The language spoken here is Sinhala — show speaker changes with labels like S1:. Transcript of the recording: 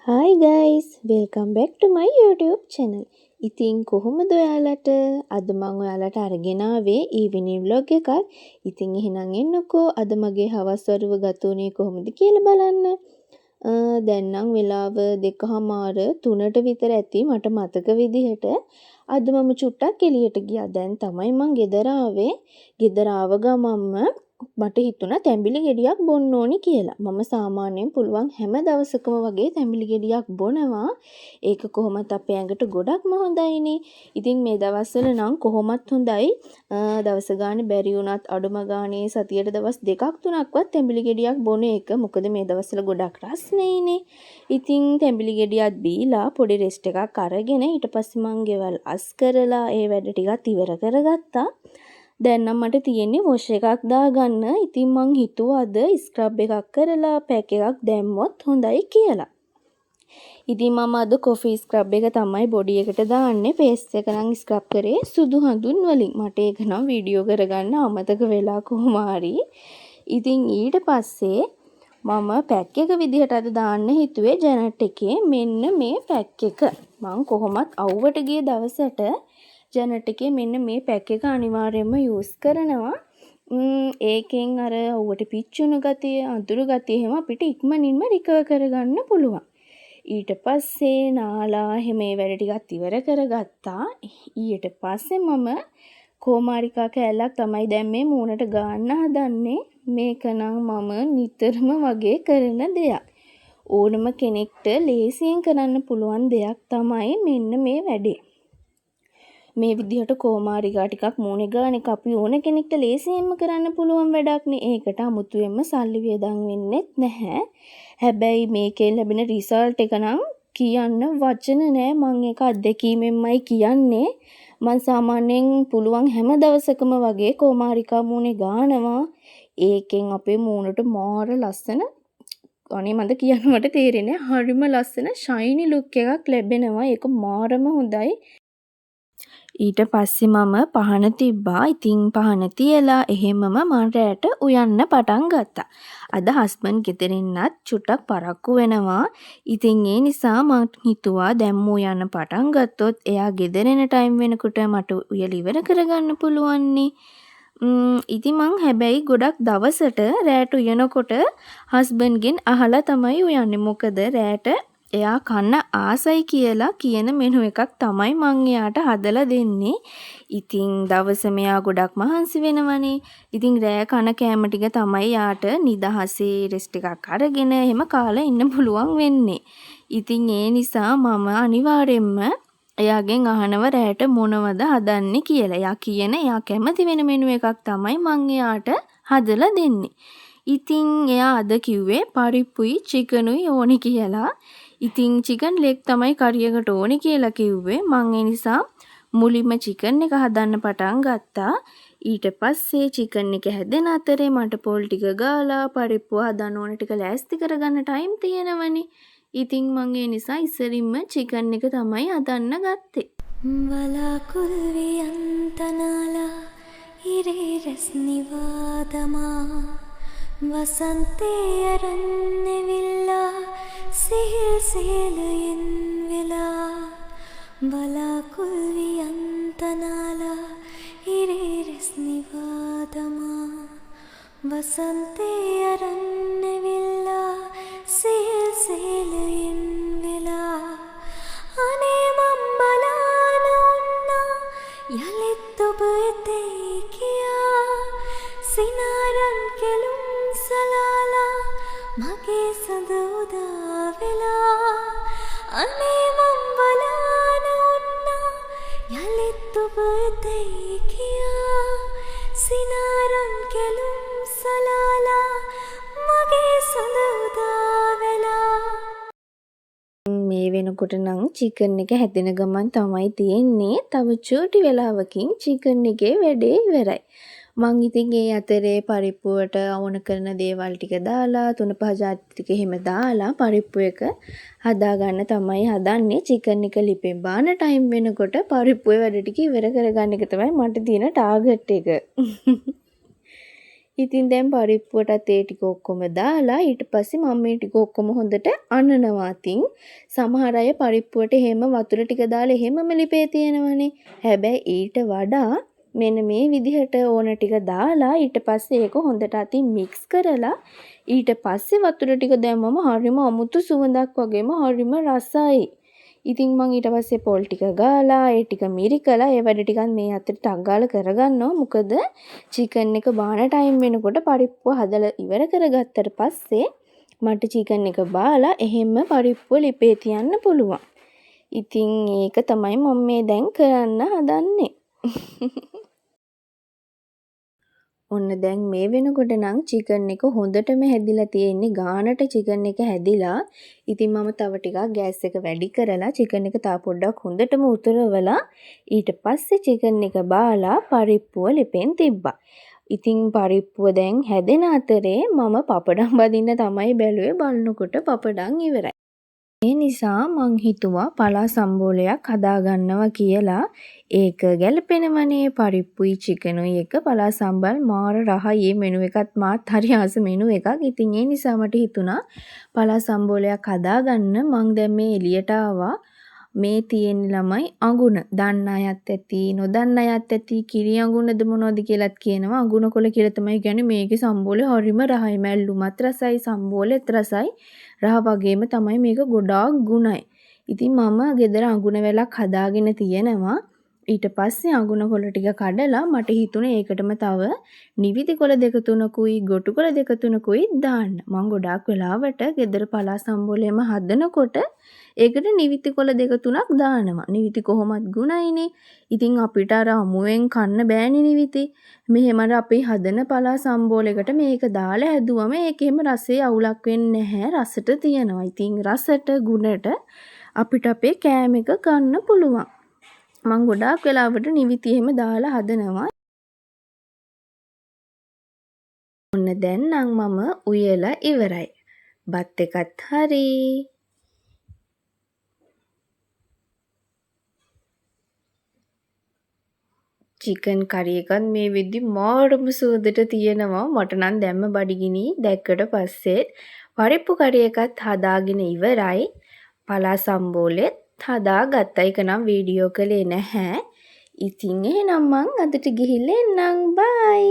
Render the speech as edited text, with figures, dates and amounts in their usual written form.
S1: Hi guys, welcome back to my YouTube channel. ඉතින් කොහොමද ඔයාලට? අද මම ඔයාලට අරගෙන ආවේ evening vlog එකක්. ඉතින් එහෙනම් එන්නකෝ අද මගේ හවස් වරුව ගත වුණේ කොහොමද කියලා බලන්න. දැන් නම් වෙලාව 2:03ට විතර ඇති මට මතක විදිහට. අද මම චුට්ටක් එළියට ගියා. දැන් තමයි මං ගෙදර ආවේ. ගෙදර ආව ගමන්ම මට හිතුණා තැඹිලි ගෙඩියක් බොන්න ඕනි කියලා. මම සාමාන්‍යයෙන් පුළුවන් හැම දවසකම වගේ තැඹිලි ගෙඩියක් බොනවා. ඒක කොහොමත් අපේ ඇඟට ගොඩක්ම හොඳයිනේ. ඉතින් මේ දවස්වල නම් කොහොමත් හොඳයි. දවස ගානේ බැරි වුණත් අඩුම ගානේ සතියට දවස් 2ක් 3ක්වත් තැඹිලි ගෙඩියක් බොන එක. මොකද මේ දවස්වල ගොඩක් රස්නේයිනේ. ඉතින් තැඹිලි ගෙඩියක් බීලා පොඩි රෙස්ට් එකක් අරගෙන ඊට පස්සේ මං ගෙවල් අස් කරලා ඒ වැඩ ටිකත් ඉවර කරගත්තා. දැන් නම් මට තියෙන්නේ වොෂ් එකක් දාගන්න. ඉතින් මං හිතුවා අද ස්ක්‍රබ් එකක් කරලා පැක් එකක් දැම්මොත් හොඳයි කියලා. ඉතින් මම අද කොෆි ස්ක්‍රබ් එක තමයි බොඩි එකට දාන්නේ. ෆේස් එක නම් ස්ක්‍රබ් කරේ සුදු හඳුන් වලින්. මට ඒක නම් වීඩියෝ කරගන්න අමතක වෙලා කොහොම හරි. ඉතින් ඊට පස්සේ මම පැක් එක විදිහට අද දාන්න හිතුවේ ජැනට් එකේ මෙන්න මේ පැක් එක. මං කොහොමත් අවුවට ගිය දවසට ජැනට් එකේ මෙන්න මේ පැක් එක අනිවාර්යයෙන්ම යූස් කරනවා. ඒකෙන් අර අවුවට පිච්චුණු ගතිය, අඳුරු ගතිය එහෙම අපිට ඉක්මනින්ම රිකවර් කරගන්න පුළුවන්. ඊට පස්සේ නාලා එහෙම මේ වැඩ ටිකත් ඉවර කරගත්තා. ඊට පස්සේ මම කෝමාරිකා කෑල්ලක් තමයි දැන් මේ මූණට ගන්න හදන්නේ. මේක නම් මම නිතරම වගේ කරන දෙයක්. ඕනම කෙනෙක්ට ලේසියෙන් කරන්න පුළුවන් දෙයක් තමයි මෙන්න මේ වැඩේ. මේ විදිහට කෝමාරිකා ටිකක් මූණේ ගාන එක අපි ඕන කෙනෙක්ට ලේසියෙන්ම කරන්න පුළුවන් වැඩක් නේ. ඒකට අමුතුවෙන්ම සල්ලි වියදම් වෙන්නෙත් නැහැ. හැබැයි මේකෙන් ලැබෙන රිසල්ට් එක නම් කියන්න වචන නෑ. මම ඒක අත්දැකීමෙන්මයි කියන්නේ. මම සාමාන්‍යයෙන් පුළුවන් හැම දවසකම වගේ කෝමාරිකා මූණේ ගානවා. ඒකෙන් අපේ මූණට මාර ලස්සන අනේ මන්ද කියන්න මට තේරෙන්නේ හරිම ලස්සන ෂයිනි ලුක් එකක් ලැබෙනවා. ඒක මාරම හොඳයි. ඊට පස්සේ මම පහන තිබ්බා. ඉතින් පහන තියලා එහෙමම මම රැට උයන්න පටන් ගත්තා. අද හස්බන්ඩ් ගෙදරින්වත් චුට්ටක් පරක්කු වෙනවා. ඉතින් ඒ නිසා මම හිතුවා දැන් උයන්න පටන් ගත්තොත් එයා ගෙදර එන ටයිම් වෙනකොට මට උයලා ඉවර කරගන්න පුළුවන් නේ. ඉතින් මං හැබැයි ගොඩක් දවසට රැට උයනකොට හස්බන්ඩ්ගෙන් අහලා තමයි උයන්නේ. මොකද රැට එයා කන්න ආසයි කියලා කියන මෙනු එකක් තමයි මං එයාට හදලා දෙන්නේ. ඉතින් දවස මෙයා ගොඩක් මහන්සි වෙනවනේ. ඉතින් රෑ කන කෑම ටික තමයි යාට නිදහසේ රෙස්ට් එකක් අරගෙන එහෙම කාලා ඉන්න පුළුවන් වෙන්නේ. ඉතින් ඒ නිසා මම අනිවාර්යෙන්ම එයාගෙන් අහනව රෑට මොනවද හදන්නේ කියලා. එයා කියන එයා කැමති වෙන මෙනු එකක් තමයි මං එයාට හදලා දෙන්නේ. ඉතින් එයා අද කිව්වේ පරිප්පුයි චිකනුයි ඕනි කියලා. ඉතින් චිකන් ලෙග් තමයි කරියකට ඕනි කියලා කිව්වේ. මං ඒ නිසා මුලින්ම චිකන් එක හදන්න පටන් ගත්තා. ඊට පස්සේ චිකන් එක හැදෙන අතරේ මට පොල් ටික ගාලා පරිප්පුව හදන්න ඕන ටික ලෑස්ති කරගන්න ටයිම් තියෙනවනේ. ඉතින් මං ඒ නිසා ඉස්සරින්ම චිකන් එක තමයි හදන්න ගත්තේ.
S2: වලාකුල් වියන්තනාලා ඉරේ රැස් නිවාදමා වසන්තේ අරන්නෙවිල්ලා සිහිල් සියලයෙන් වෙලා වලාකුල් වියන්තනාලා ඉරේ රැස් නිවාදමා වසන්තේ අරන්නෙවිල්ලා සිහිල් සියලයෙන් වෙලා අනේ මම් බලාන උන්නා යලිත් ඔබ එතේ කියා සිනාරන් කෙලුම් සලාලා මගේ සඳ උදා වෙලා අනේ මම් බලාන උන්නා යලිත් ඔබ එතේ කියා සිනාරන් කෙලුම් සලාලා මගේ සඳ උදා වෙලා.
S1: මේ වෙනකොට නම් චිකන් එක හැදෙන ගමන් තමයි තියෙන්නේ. තව චූටි වෙලාවකින් චිකන් එකේ වැඩේ ඉවරයි. මං ඉතින් ඒ අතරේ පරිප්පුවට ඕන කරන දේවල් ටික දාලා 3-5 ජාති ටික එහෙම දාලා පරිප්පු එක හදාගන්න තමයි හදන්නේ. චිකන් එක ලිපෙන් බාන ටයිම් වෙනකොට පරිප්පුවේ වැඩ ටික ඉවර කරගන්න එක තමයි මට තියෙන ටාගට් එක. ඉතින් දැන් පරිප්පුවටත් ඒ ටික ඔක්කොම දාලා ඊට පස්සේ මම මේ ටික ඔක්කොම හොඳට අනනවා. ඉතින් සමහර අය පරිප්පුවට එහෙම වතුර ටික දාලා එහෙමම ලිපේ තියනවනේ. හැබැයි ඊට වඩා මෙන්න මේ විදිහට ඕන ටික දාලා ඊට පස්සේ ඒක හොඳට අතින් මික්ස් කරලා ඊට පස්සේ වතුර ටික දැම්මම හරිම අමුතු සුවඳක් වගේම හරිම රසයි. ඉතින් මං ඊට පස්සේ පොල් ටික ගාලා ඒ ටික මිරිකලා ඒ වැඩ ටිකත් මේ අතට ටක් ගාලා කරගන්නවා. මොකද චිකන් එක බාන ටයිම් වෙනකොට පරිප්පුව හදලා ඉවර කරගත්තට පස්සේ මට චිකන් එක බාලා එහෙම පරිප්පුව ලිපේ තියන්න පුළුවන්. ඉතින් ඒක තමයි මම මේ දැන් කරන්න හදන්නේ. ඔන්න දැන් මේ වෙනකොට නම් චිකන් එක හොඳටම හැදිලා තියෙන්නේ. ගානට චිකන් එක හැදිලා. ඉතින් මම තව ටිකක් ගෑස් එක වැඩි කරලා චිකන් එක තා පොඩ්ඩක් හොඳටම උතුරවලා ඊට පස්සේ චිකන් එක බාලා පරිප්පුව ලිපෙන් තිබ්බා. ඉතින් පරිප්පුව දැන් හැදෙන අතරේ මම පපඩම් බදින්න තමයි බැලුවේ. බලනකොට පපඩම් ඉවරයි. ඒ නිසා මං හිතුවා පලා සම්බෝලයක් හදාගන්නවා කියලා. ඒක ගැලපෙනවනේ පරිප්පුයි චිකනුයි එක පලා සම්බල් මාර රහයි. මේ මෙනු එකත් මාත් හරි ආස මෙනු එකක්. ඉතින් ඒ නිසා මට හිතුණා පලා සම්බෝලයක් හදාගන්න. මං දැන් මේ එළියට ආවා. මේ තියෙන ළමයි අඟුණ දන්න අයත් ඇති නොදන්න අයත් ඇති. කිරි අඟුණද මොනවද කියලාත් කියනවා. අඟුණ කොළ කියලා තමයි කියන්නේ. මේකේ සම්බෝලේ හරිම රහයි. මැල්ලුමත් රසයි සම්බෝලෙත් රසයි. රහ වගේම තමයි මේක ගොඩාක් ගුණයි. ඉතින් මම ගෙදර අඟුණ වැලක් හදාගෙන තියෙනවා. ඊට පස්සේ අඟුණ කොළ ටික කඩලා මට හිතුණේ ඒකටම තව නිවිති කොළ දෙක තුනකුයි ගොටු කොළ දෙක තුනකුයි දාන්න. මම ගොඩාක් වෙලාවට ගෙදර පලා සම්බෝලෙම හදනකොට ඒකට නිවිති කොළ දෙක තුනක් දානවා. නිවිති කොහොමත් ගුණයිනේ. ඉතින් අපිට අර අමුවෙන් කන්න බෑනේ නිවිති. මෙහෙම අපි හදන පලා සම්බෝලයකට මේක දාලා හැදුවම ඒකෙම රසයේ අවුලක් වෙන්නේ නැහැ. රසට තියනවා. ඉතින් රසට ගුණට අපිට අපේ කෑම එක ගන්න පුළුවන්. මං ගොඩාක් වෙලාවට නිවිති එහෙම දාලා හදනවා. ඔන්න දැන් නම් මම උයලා ඉවරයි. බත් එකත් හරි. චිකන් කරි එකත් මේ වෙද්දි මාරම සුවඳට තියෙනවා. මට නම් දැම්ම බඩගිනි දැක්කට පස්සෙත් පරිප්පු කරි එකත් හදාගෙන ඉවරයි. පලා සම්බෝලෙත් හදාගත්තා. ඒක නම් වීඩියෝ කළේ නැහැ. ඉතින් එහෙනම් මං අදට ගිහිල්ලා එන්නම්. බයි.